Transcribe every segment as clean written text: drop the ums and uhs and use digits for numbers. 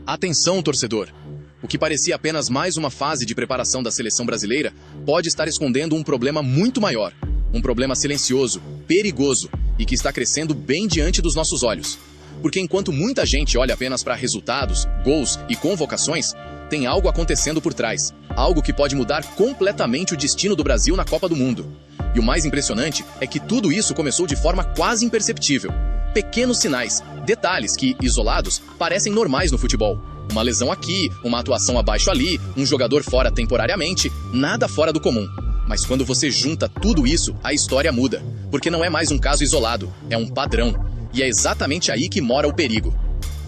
Atenção, torcedor! O que parecia apenas mais uma fase de preparação da seleção brasileira pode estar escondendo um problema muito maior. Um problema silencioso, perigoso e que está crescendo bem diante dos nossos olhos. Porque enquanto muita gente olha apenas para resultados, gols e convocações, tem algo acontecendo por trás. Algo que pode mudar completamente o destino do Brasil na Copa do Mundo. E o mais impressionante é que tudo isso começou de forma quase imperceptível. Pequenos sinais, detalhes que, isolados, parecem normais no futebol. Uma lesão aqui, uma atuação abaixo ali, um jogador fora temporariamente, nada fora do comum. Mas quando você junta tudo isso, a história muda. Porque não é mais um caso isolado, é um padrão. E é exatamente aí que mora o perigo.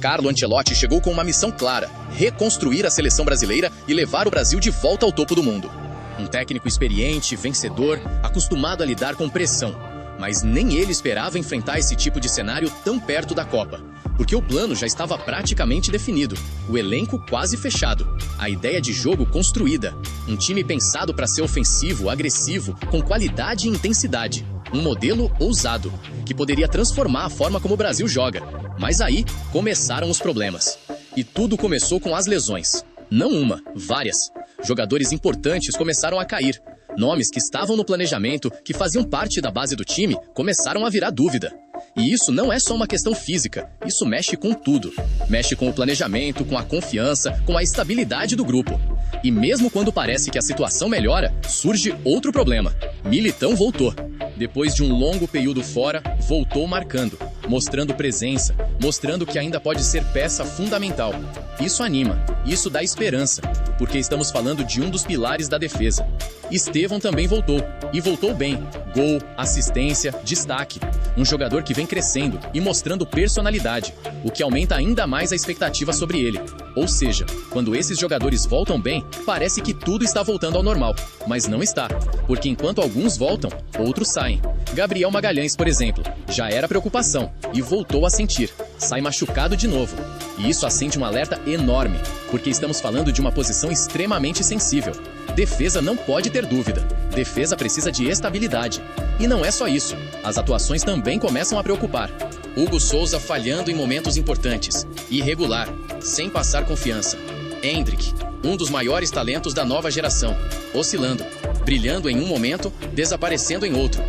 Carlo Ancelotti chegou com uma missão clara: reconstruir a seleção brasileira e levar o Brasil de volta ao topo do mundo. Um técnico experiente, vencedor, acostumado a lidar com pressão. Mas nem ele esperava enfrentar esse tipo de cenário tão perto da Copa. Porque o plano já estava praticamente definido, o elenco quase fechado, a ideia de jogo construída, um time pensado para ser ofensivo, agressivo, com qualidade e intensidade. Um modelo ousado, que poderia transformar a forma como o Brasil joga. Mas aí começaram os problemas. E tudo começou com as lesões. Não uma, várias. Jogadores importantes começaram a cair. Nomes que estavam no planejamento, que faziam parte da base do time, começaram a virar dúvida. E isso não é só uma questão física, isso mexe com tudo. Mexe com o planejamento, com a confiança, com a estabilidade do grupo. E mesmo quando parece que a situação melhora, surge outro problema. Militão voltou. Depois de um longo período fora, voltou marcando, mostrando presença, mostrando que ainda pode ser peça fundamental. Isso anima, isso dá esperança, porque estamos falando de um dos pilares da defesa. Estevão também voltou, e voltou bem. Gol, assistência, destaque. Um jogador que vem crescendo e mostrando personalidade, o que aumenta ainda mais a expectativa sobre ele. Ou seja, quando esses jogadores voltam bem, parece que tudo está voltando ao normal. Mas não está, porque enquanto alguns voltam, outros saem. Gabriel Magalhães, por exemplo, já era preocupação e voltou a sentir. Sai machucado de novo. E isso acende um alerta enorme, porque estamos falando de uma posição extremamente sensível. Defesa não pode ter dúvida. Defesa precisa de estabilidade. E não é só isso. As atuações também começam a preocupar. Hugo Souza falhando em momentos importantes. Irregular, sem passar confiança. Endrick, um dos maiores talentos da nova geração. Oscilando, brilhando em um momento, desaparecendo em outro.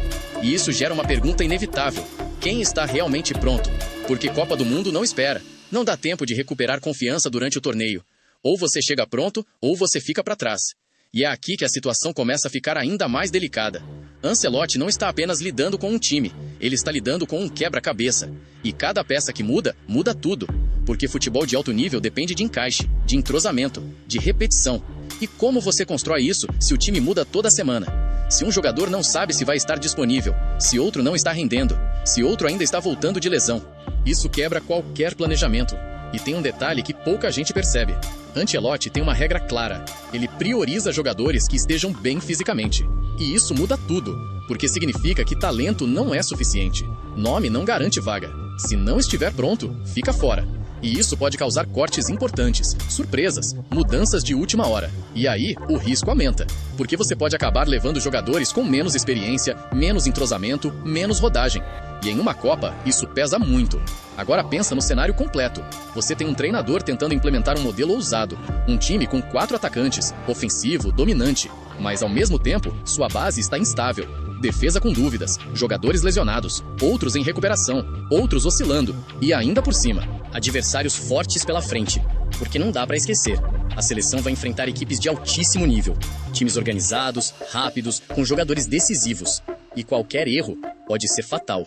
E isso gera uma pergunta inevitável. Quem está realmente pronto? Porque Copa do Mundo não espera. Não dá tempo de recuperar confiança durante o torneio. Ou você chega pronto, ou você fica para trás. E é aqui que a situação começa a ficar ainda mais delicada. Ancelotti não está apenas lidando com um time, ele está lidando com um quebra-cabeça. E cada peça que muda, muda tudo. Porque futebol de alto nível depende de encaixe, de entrosamento, de repetição. E como você constrói isso se o time muda toda semana? Se um jogador não sabe se vai estar disponível, se outro não está rendendo, se outro ainda está voltando de lesão. Isso quebra qualquer planejamento. E tem um detalhe que pouca gente percebe. Ancelotti tem uma regra clara. Ele prioriza jogadores que estejam bem fisicamente. E isso muda tudo, porque significa que talento não é suficiente. Nome não garante vaga. Se não estiver pronto, fica fora. E isso pode causar cortes importantes, surpresas, mudanças de última hora. E aí, o risco aumenta, porque você pode acabar levando jogadores com menos experiência, menos entrosamento, menos rodagem. E em uma Copa, isso pesa muito. Agora pensa no cenário completo. Você tem um treinador tentando implementar um modelo ousado, um time com 4 atacantes, ofensivo, dominante. Mas ao mesmo tempo, sua base está instável. Defesa com dúvidas, jogadores lesionados, outros em recuperação, outros oscilando. E ainda por cima, adversários fortes pela frente. Porque não dá para esquecer, a seleção vai enfrentar equipes de altíssimo nível. Times organizados, rápidos, com jogadores decisivos. E qualquer erro pode ser fatal.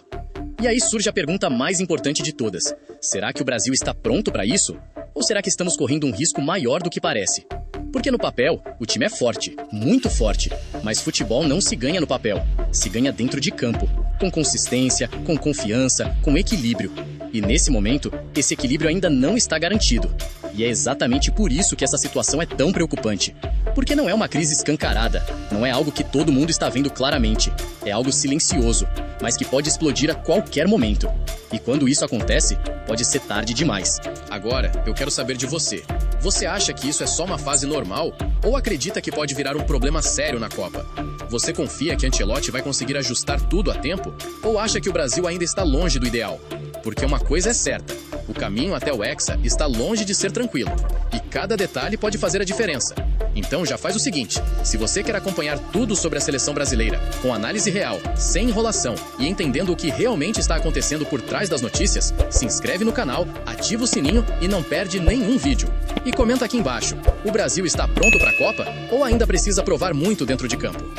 E aí surge a pergunta mais importante de todas. Será que o Brasil está pronto para isso? Ou será que estamos correndo um risco maior do que parece? Porque no papel, o time é forte, muito forte. Mas futebol não se ganha no papel. Se ganha dentro de campo. Com consistência, com confiança, com equilíbrio. E nesse momento, esse equilíbrio ainda não está garantido. E é exatamente por isso que essa situação é tão preocupante. Porque não é uma crise escancarada, não é algo que todo mundo está vendo claramente. É algo silencioso, mas que pode explodir a qualquer momento. E quando isso acontece, pode ser tarde demais. Agora, eu quero saber de você. Você acha que isso é só uma fase normal? Ou acredita que pode virar um problema sério na Copa? Você confia que Ancelotti vai conseguir ajustar tudo a tempo? Ou acha que o Brasil ainda está longe do ideal? Porque uma coisa é certa, O caminho até o Hexa está longe de ser tranquilo, e cada detalhe pode fazer a diferença. Então já faz o seguinte, se você quer acompanhar tudo sobre a seleção brasileira, com análise real, sem enrolação e entendendo o que realmente está acontecendo por trás das notícias, se inscreve no canal, ativa o sininho e não perde nenhum vídeo. E comenta aqui embaixo, o Brasil está pronto para a Copa ou ainda precisa provar muito dentro de campo?